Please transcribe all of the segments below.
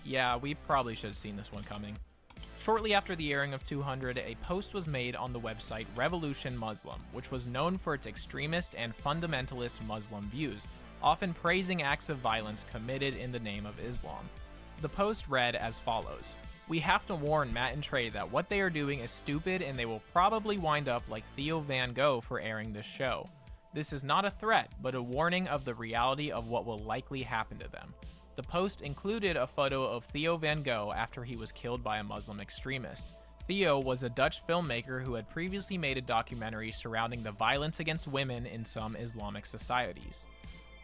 Yeah, we probably should have seen this one coming. Shortly after the airing of 200, a post was made on the website Revolution Muslim, which was known for its extremist and fundamentalist Muslim views, often praising acts of violence committed in the name of Islam. The post read as follows: "We have to warn Matt and Trey that what they are doing is stupid and they will probably wind up like Theo Van Gogh for airing this show. This is not a threat, but a warning of the reality of what will likely happen to them." The post included a photo of Theo Van Gogh after he was killed by a Muslim extremist. Theo was a Dutch filmmaker who had previously made a documentary surrounding the violence against women in some Islamic societies.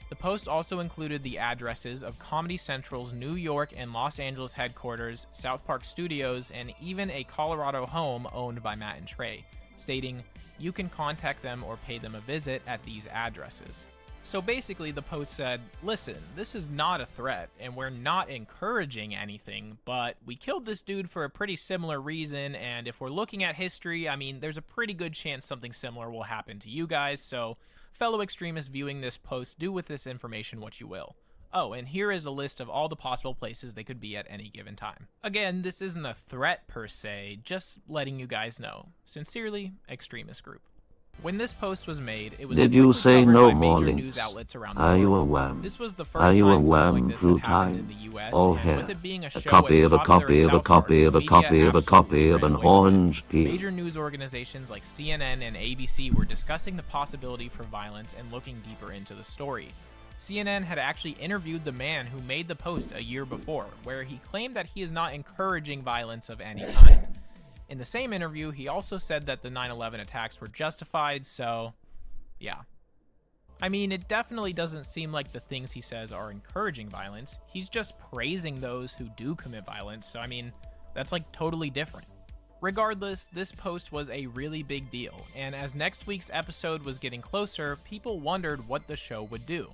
The post also included the addresses of Comedy Central's New York and Los Angeles headquarters, South Park Studios, and even a Colorado home owned by Matt and Trey, stating, "You can contact them or pay them a visit at these addresses." So basically the post said, listen, this is not a threat, and we're not encouraging anything, but we killed this dude for a pretty similar reason, and if we're looking at history, I mean, there's a pretty good chance something similar will happen to you guys, so fellow extremists viewing this post, do with this information what you will. Oh, and here is a list of all the possible places they could be at any given time. Again, this isn't a threat per se, just letting you guys know. Sincerely, Extremist Group. When this post was made, it was Did you quickly say covered no by more major links? news outlets around the Are you a world. worm? This was the Are first you a time something worm like this through had happened in time? the US, All and here. with it being a A show copy as of a popular copy as of a South Park, copy of a media copy of a absolutely copy of ran an away with it. orange peel. Major news organizations like CNN and ABC were discussing the possibility for violence and looking deeper into the story. CNN had actually interviewed the man who made the post a year before, where he claimed that he is not encouraging violence of any kind. In the same interview, he also said that the 9/11 attacks were justified, so yeah. I mean, it definitely doesn't seem like the things he says are encouraging violence. He's just praising those who do commit violence, so I mean, that's like totally different. Regardless, this post was a really big deal, and as next week's episode was getting closer, people wondered what the show would do.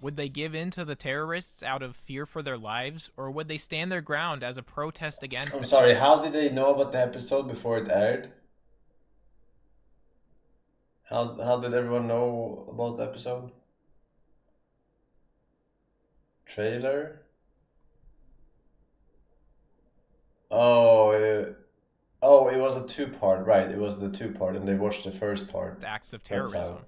Would they give in to the terrorists out of fear for their lives, or would they stand their ground as a protest against I'm them? sorry, how did they know about the episode before it aired? How did everyone know about the episode? Trailer? Oh, it was a two-part, right? It was the two-part, and they watched the first part. Acts of That's terrorism. how.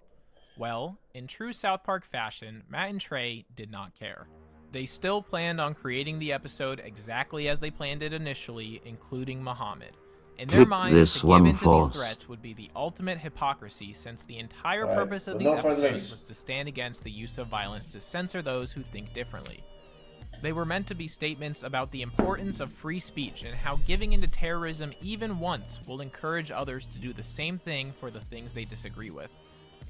Well, in true South Park fashion, Matt and Trey did not care. They still planned on creating the episode exactly as they planned it initially, including Muhammad. In their Click minds, this to give one into first. these threats would be the ultimate hypocrisy, since the entire Right, purpose of but these no further episodes links. was to stand against the use of violence to censor those who think differently. They were meant to be statements about the importance of free speech and how giving into terrorism even once will encourage others to do the same thing for the things they disagree with.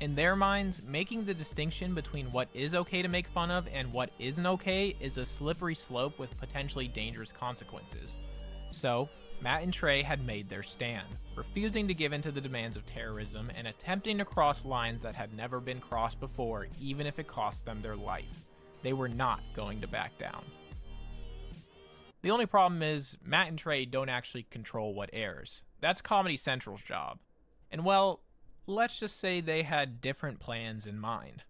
In their minds, making the distinction between what is okay to make fun of and what isn't okay is a slippery slope with potentially dangerous consequences. So, Matt and Trey had made their stand, refusing to give in to the demands of terrorism and attempting to cross lines that had never been crossed before, even if it cost them their life. They were not going to back down. The only problem is, Matt and Trey don't actually control what airs. That's Comedy Central's job. And well, let's just say they had different plans in mind.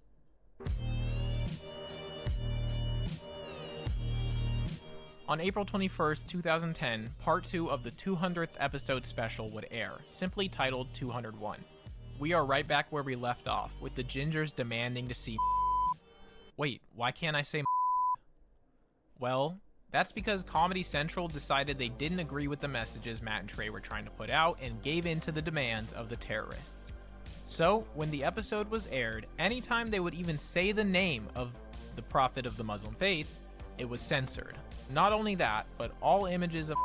On April 21st, 2010, part 2 of the 200th episode special would air, simply titled 201. We are right back where we left off, with the Gingers demanding to see. Wait, why can't I say? Well, that's because Comedy Central decided they didn't agree with the messages Matt and Trey were trying to put out and gave in to the demands of the terrorists. So, when the episode was aired, anytime they would even say the name of the Prophet of the Muslim faith, it was censored. Not only that, but all images of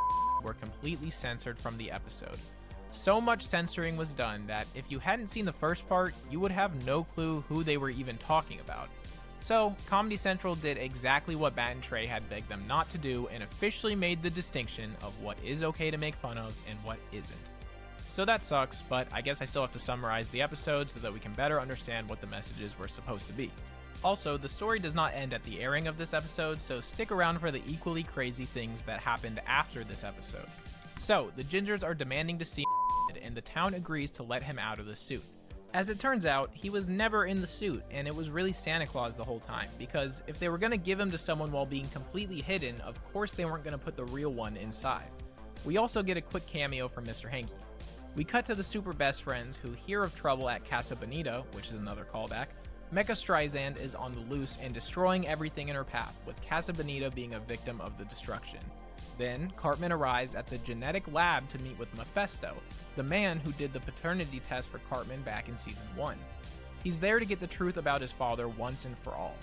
were completely censored from the episode. So much censoring was done that if you hadn't seen the first part, you would have no clue who they were even talking about. So, Comedy Central did exactly what Matt and Trey had begged them not to do and officially made the distinction of what is okay to make fun of and what isn't. So that sucks, but I guess I still have to summarize the episode so that we can better understand what the messages were supposed to be. Also, the story does not end at the airing of this episode, so stick around for the equally crazy things that happened after this episode. So, the Gingers are demanding to see and the town agrees to let him out of the suit. As it turns out, he was never in the suit, and it was really Santa Claus the whole time, because if they were going to give him to someone while being completely hidden, of course they weren't going to put the real one inside. We also get a quick cameo from Mr. Hanky. We cut to the super best friends who hear of trouble at Casa Bonita, which is another callback. Mecha Streisand is on the loose and destroying everything in her path, with Casa Bonita being a victim of the destruction. Then, Cartman arrives at the genetic lab to meet with Mephisto, the man who did the paternity test for Cartman back in Season 1. He's there to get the truth about his father once and for all.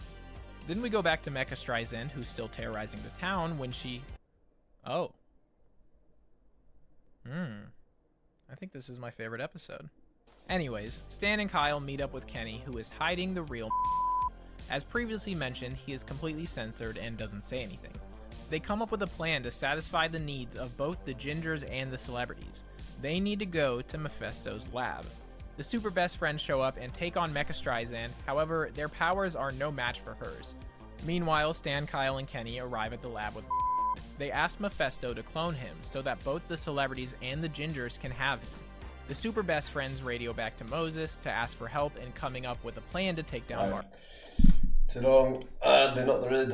Then we go back to Mecha Streisand, who's still terrorizing the town when she... Oh. I think this is my favorite episode. Anyways, Stan and Kyle meet up with Kenny, who is hiding the real... As previously mentioned, he is completely censored and doesn't say anything. They come up with a plan to satisfy the needs of both the Gingers and the celebrities. They need to go to Mephisto's lab. The super best friends show up and take on Mecha Streisand, however, their powers are no match for hers. Meanwhile, Stan, Kyle, and Kenny arrive at the lab with... They ask Mephisto to clone him so that both the celebrities and the Gingers can have him. The super best friends radio back to Moses to ask for help in coming up with a plan to take down Mark. Too long. Do not read.